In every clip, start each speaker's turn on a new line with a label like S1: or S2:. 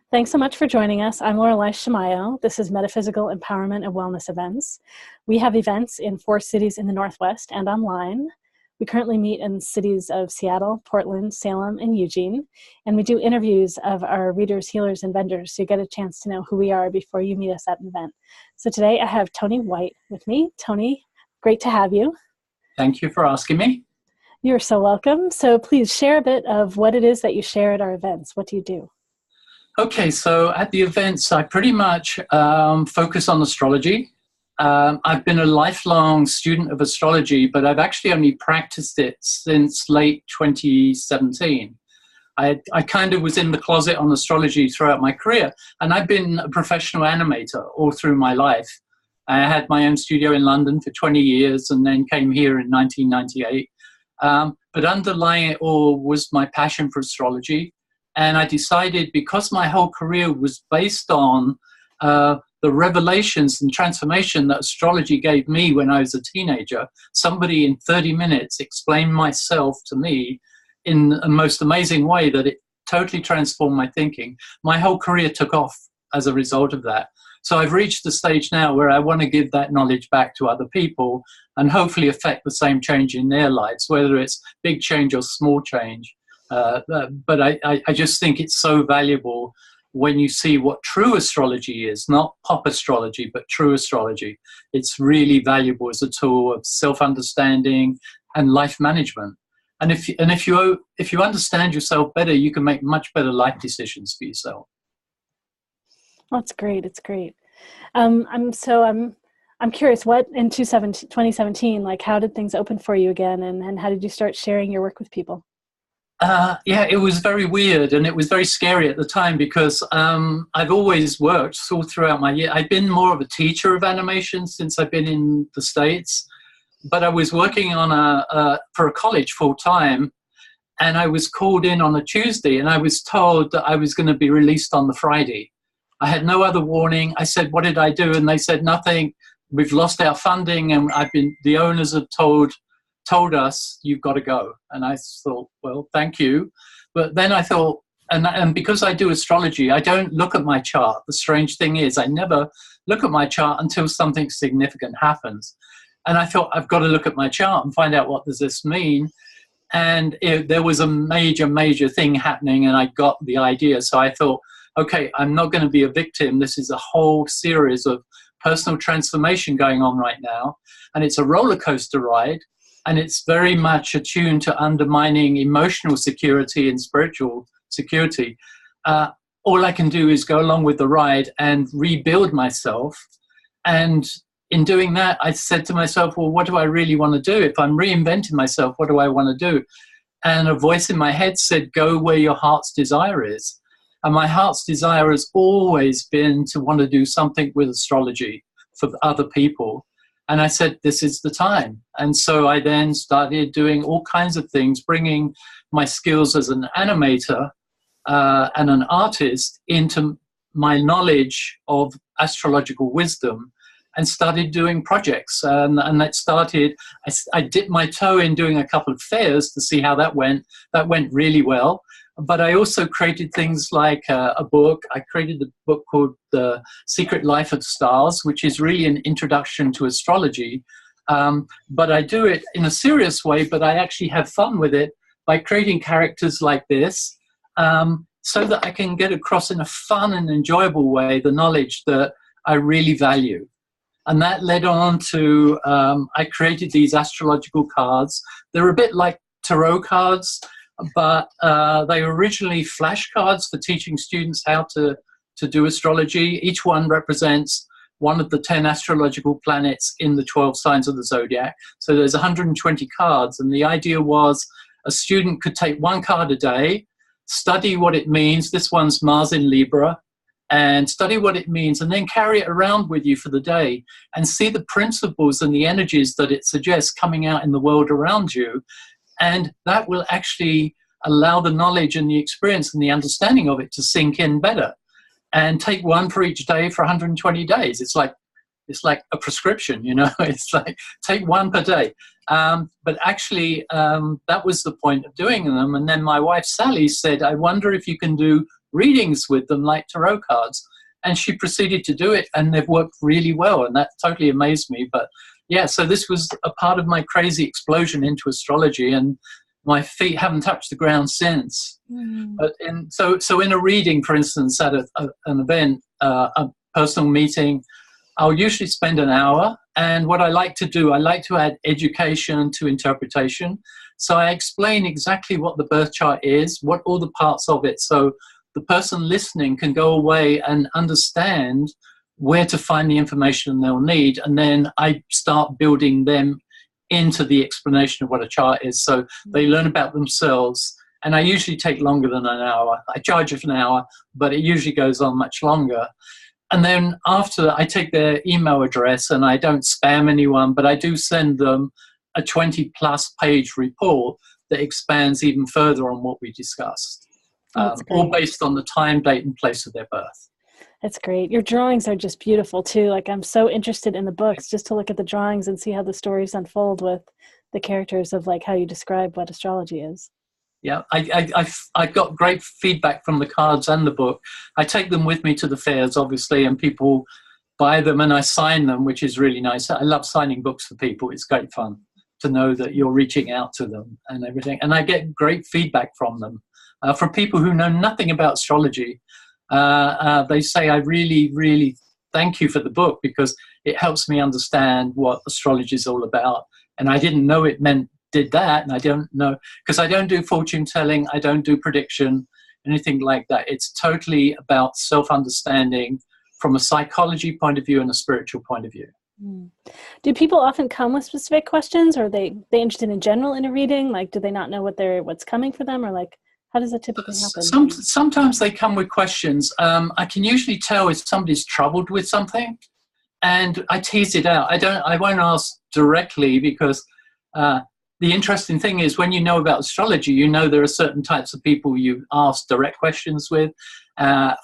S1: Thanks so much for joining us. I'm Lorelei Shamayo. This is Metaphysical Empowerment and Wellness Events. We have events in 4 cities in the Northwest and online. We currently meet in cities of Seattle, Portland, Salem, and Eugene. And we do interviews of our readers, healers, and vendors, so you get a chance to know who we are before you meet us at an event. So today I have Tony White with me. Tony, great to have you.
S2: Thank you for asking me.
S1: You're so welcome. So please share a bit of what it is that you share at our events. What do you do?
S2: Okay, so at the events, I pretty much focus on astrology. I've been a lifelong student of astrology, but I've actually only practiced it since late 2017. I kind of was in the closet on astrology throughout my career, and I've been a professional animator all through my life. I had my own studio in London for 20 years and then came here in 1998. But underlying it all was my passion for astrology. And I decided, because my whole career was based on the revelations and transformation that astrology gave me when I was a teenager, somebody in 30 minutes explained myself to me in a most amazing way that it totally transformed my thinking. My whole career took off as a result of that. So I've reached the stage now where I want to give that knowledge back to other people and hopefully affect the same change in their lives, whether it's big change or small change. But I just think it's so valuable when you see what true astrology is, not pop astrology, but true astrology. It's really valuable as a tool of self-understanding and life management. And if you understand yourself better, you can make much better life decisions for yourself.
S1: That's great. It's great. I'm curious, what in 2017, like, how did things open for you again, and how did you start sharing your work with people?
S2: Yeah, it was very weird, and it was very scary at the time because I've always worked all throughout my year. I've been more of a teacher of animation since I've been in the States, but I was working on for a college full time, and I was called in on a Tuesday, and I was told that I was going to be released on the Friday. I had no other warning. I said, "What did I do?" And they said, "Nothing. We've lost our funding, and the owners have told us you've got to go." And I thought, well, thank you. But then I thought, and because I do astrology, I don't look at my chart. The strange thing is I never look at my chart until something significant happens. And I thought, I've got to look at my chart and find out, what does this mean? And there was a major thing happening, and I got the idea. So I thought, okay, I'm not going to be a victim. This is a whole series of personal transformation going on right now. And it's a roller coaster ride. And it's very much attuned to undermining emotional security and spiritual security. All I can do is go along with the ride and rebuild myself. And in doing that, I said to myself, well, what do I really want to do? If I'm reinventing myself, what do I want to do? And a voice in my head said, go where your heart's desire is. And my heart's desire has always been to want to do something with astrology for other people. And I said, this is the time. And so I then started doing all kinds of things, bringing my skills as an animator and an artist into my knowledge of astrological wisdom, and started doing projects. And that started, I dipped my toe in doing a couple of fairs to see how that went. That went really well. But I also created things like a book. I created a book called The Secret Life of Stars, which is really an introduction to astrology. But I do it in a serious way, but I actually have fun with it by creating characters like this, so that I can get across in a fun and enjoyable way the knowledge that I really value. And that led on to, I created these astrological cards. They're a bit like tarot cards, but they were originally flashcards for teaching students how to do astrology. Each one represents one of the 10 astrological planets in the 12 signs of the zodiac. So there's 120 cards, and the idea was a student could take one card a day, study what it means. This one's Mars in Libra, and study what it means, and then carry it around with you for the day and see the principles and the energies that it suggests coming out in the world around you. And that will actually allow the knowledge and the experience and the understanding of it to sink in better. And take one for each day for 120 days. It's like a prescription, you know. It's like take one per day. But actually, that was the point of doing them. And then my wife Sally said, "I wonder if you can do readings with them, like tarot cards. And she proceeded to do it, and they've worked really well, and that totally amazed me. But yeah, so this was a part of my crazy explosion into astrology, and my feet haven't touched the ground since. But so in a reading, for instance, at an event, a personal meeting, I'll usually spend an hour. And what I like to do, I like to add education to interpretation. So I explain exactly what the birth chart is, what all the parts of it, so the person listening can go away and understand where to find the information they'll need. And then I start building them into the explanation of what a chart is. So they learn about themselves. And I usually take longer than an hour. I charge it for an hour, but it usually goes on much longer. And then after, I take their email address, and I don't spam anyone, but I do send them a 20-plus page report that expands even further on what we discussed. All based on the time, date, and place of their birth.
S1: That's great. Your drawings are just beautiful too. Like, I'm so interested in the books just to look at the drawings and see how the stories unfold with the characters of like how you describe what astrology is.
S2: Yeah, I got great feedback from the cards and the book. I take them with me to the fairs, obviously, and people buy them, and I sign them, which is really nice. I love signing books for people. It's great fun to know that you're reaching out to them and everything. And I get great feedback from them. From people who know nothing about astrology. They say, I really, really thank you for the book, because it helps me understand what astrology is all about. And I didn't know it did that, and I don't know, because I don't do fortune telling, I don't do prediction, anything like that. It's totally about self-understanding from a psychology point of view and a spiritual point of view.
S1: Do people often come with specific questions, or are they interested in general in a reading? Like, do they not know what's coming for them, or like, how does that typically happen?
S2: Sometimes they come with questions. I can usually tell if somebody's troubled with something, and I tease it out. I won't ask directly, because the interesting thing is, when you know about astrology, you know there are certain types of people you ask direct questions with, and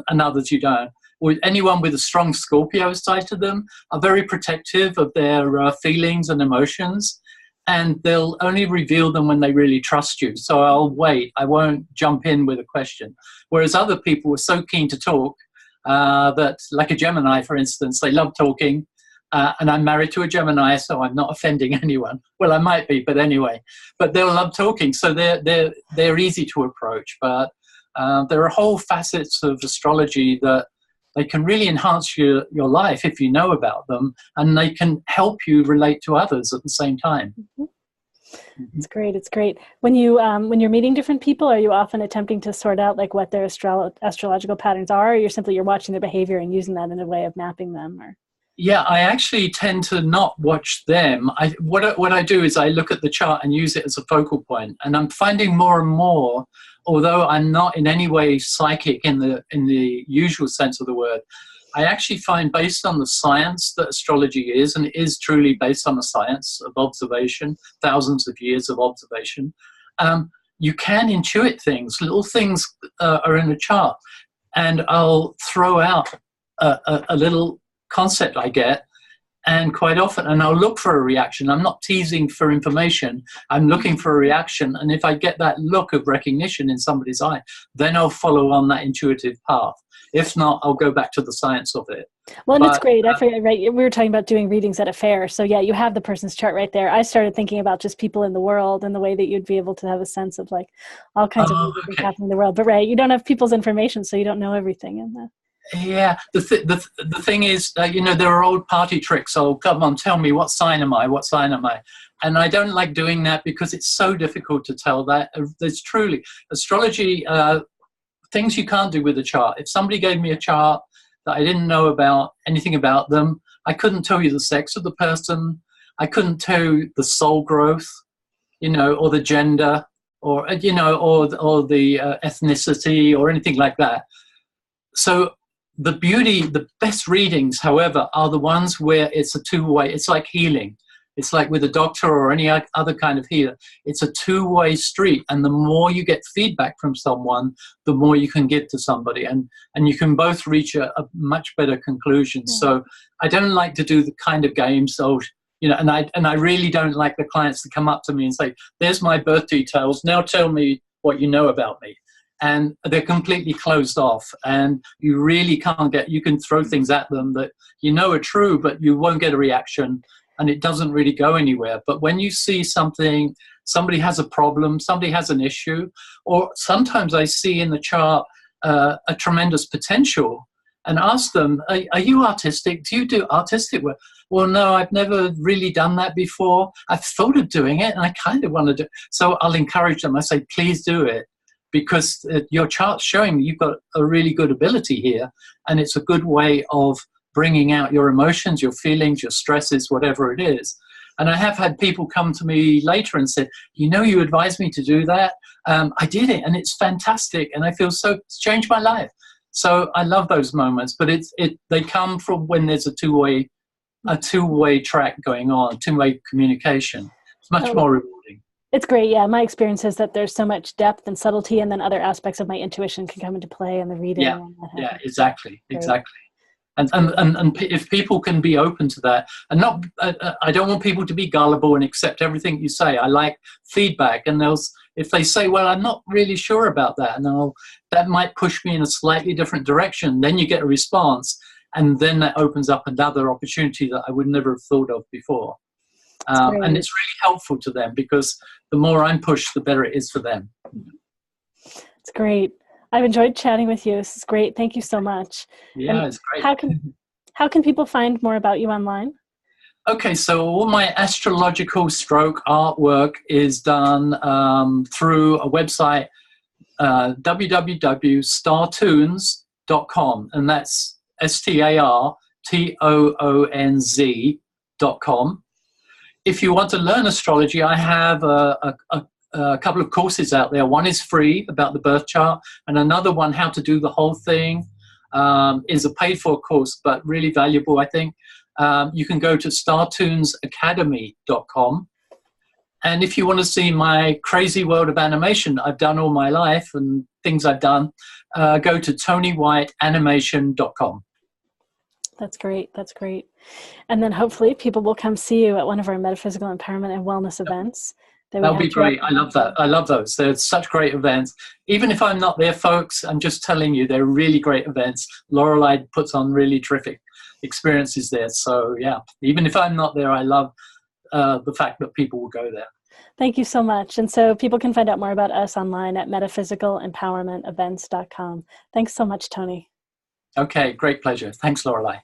S2: others you don't. With anyone with a strong Scorpio side to them are very protective of their feelings and emotions. And they'll only reveal them when they really trust you. So I'll wait. I won't jump in with a question. Whereas other people are so keen to talk that, like a Gemini, for instance, they love talking. And I'm married to a Gemini, so I'm not offending anyone. Well, I might be, but anyway. But they'll love talking, so they're easy to approach. But there are whole facets of astrology that they can really enhance your life if you know about them, and they can help you relate to others at the same time.
S1: It's great. It's great. When you're meeting different people, are you often attempting to sort out like what their astrological patterns are, or you're watching their behavior and using that in a way of mapping them? Or
S2: yeah, I actually tend to not watch them. What I do is I look at the chart and use it as a focal point, and I'm finding more and more, although I'm not in any way psychic in the usual sense of the word, I actually find, based on the science that astrology is, and it is truly based on the science of observation, thousands of years of observation, you can intuit things. Little things are in a chart, and I'll throw out a little concept I get, and quite often, and I'll look for a reaction. I'm not teasing for information. I'm looking for a reaction. And if I get that look of recognition in somebody's eye, then I'll follow on that intuitive path. If not, I'll go back to the science of it.
S1: Well, and it's great. I forget, right? We were talking about doing readings at a fair. So yeah, you have the person's chart right there. I started thinking about just people in the world and the way that you'd be able to have a sense of like all kinds of things happening in the world. But right, you don't have people's information, so you don't know everything in that.
S2: Yeah, the thing is, there are old party tricks. Oh, come on, tell me, what sign am I? What sign am I? And I don't like doing that, because it's so difficult to tell that. There's truly astrology, things you can't do with a chart. If somebody gave me a chart that I didn't know about anything about them, I couldn't tell you the sex of the person. I couldn't tell you the soul growth, or the gender, or the ethnicity, or anything like that. So the best readings, however, are the ones where it's a two-way. It's like healing. It's like with a doctor or any other kind of healer. It's a two-way street, and the more you get feedback from someone, the more you can give to somebody, and you can both reach a much better conclusion. Yeah. So I don't like to do the kind of games. So and I really don't like the clients to come up to me and say, "There's my birth details. Now tell me what you know about me." and they're completely closed off, and you really can't get, you can throw things at them that you know are true, but you won't get a reaction, and it doesn't really go anywhere. But when you see something, somebody has a problem, somebody has an issue, or sometimes I see in the chart a tremendous potential, and ask them, are you artistic? Do you do artistic work? Well, no, I've never really done that before. I've thought of doing it, and I kind of want to do it. So I'll encourage them. I say, please do it, because your chart's showing you've got a really good ability here, and it's a good way of bringing out your emotions, your feelings, your stresses, whatever it is. And I have had people come to me later and said, you advised me to do that. I did it, and it's fantastic, and I feel it's changed my life. So I love those moments, but they come from when there's a two-way track going on, two-way communication. It's much more rewarding.
S1: It's great. Yeah, my experience is that there's so much depth and subtlety, and then other aspects of my intuition can come into play in the reading.
S2: Yeah, exactly. And if people can be open to that, and not, I don't want people to be gullible and accept everything you say. I like feedback, and if they say, well, I'm not really sure about that, and that might push me in a slightly different direction, then you get a response, and then that opens up another opportunity that I would never have thought of before. And it's really helpful to them, because the more I'm pushed, the better it is for them.
S1: It's great. I've enjoyed chatting with you. This is great. Thank you so much.
S2: Yeah, it's great.
S1: How can people find more about you online?
S2: Okay, so all my astrological stroke artwork is done through a website, www.startoons.com, and that's STARTOONZ.com. If you want to learn astrology, I have a couple of courses out there. One is free about the birth chart, and another one, how to do the whole thing, is a paid-for course, but really valuable, I think. You can go to startoonsacademy.com. And if you want to see my crazy world of animation I've done all my life and things I've done, go to TonyWhiteAnimation.com.
S1: That's great. That's great. And then hopefully people will come see you at one of our metaphysical empowerment and wellness events.
S2: That'll be great. I love that. I love those. They're such great events. Even if I'm not there, folks, I'm just telling you, they're really great events. Lorelei puts on really terrific experiences there. So yeah, even if I'm not there, I love the fact that people will go there.
S1: Thank you so much. And so people can find out more about us online at MetaphysicalEmpowermentEvents.com. Thanks so much, Tony.
S2: Okay, great pleasure. Thanks, Lorelei.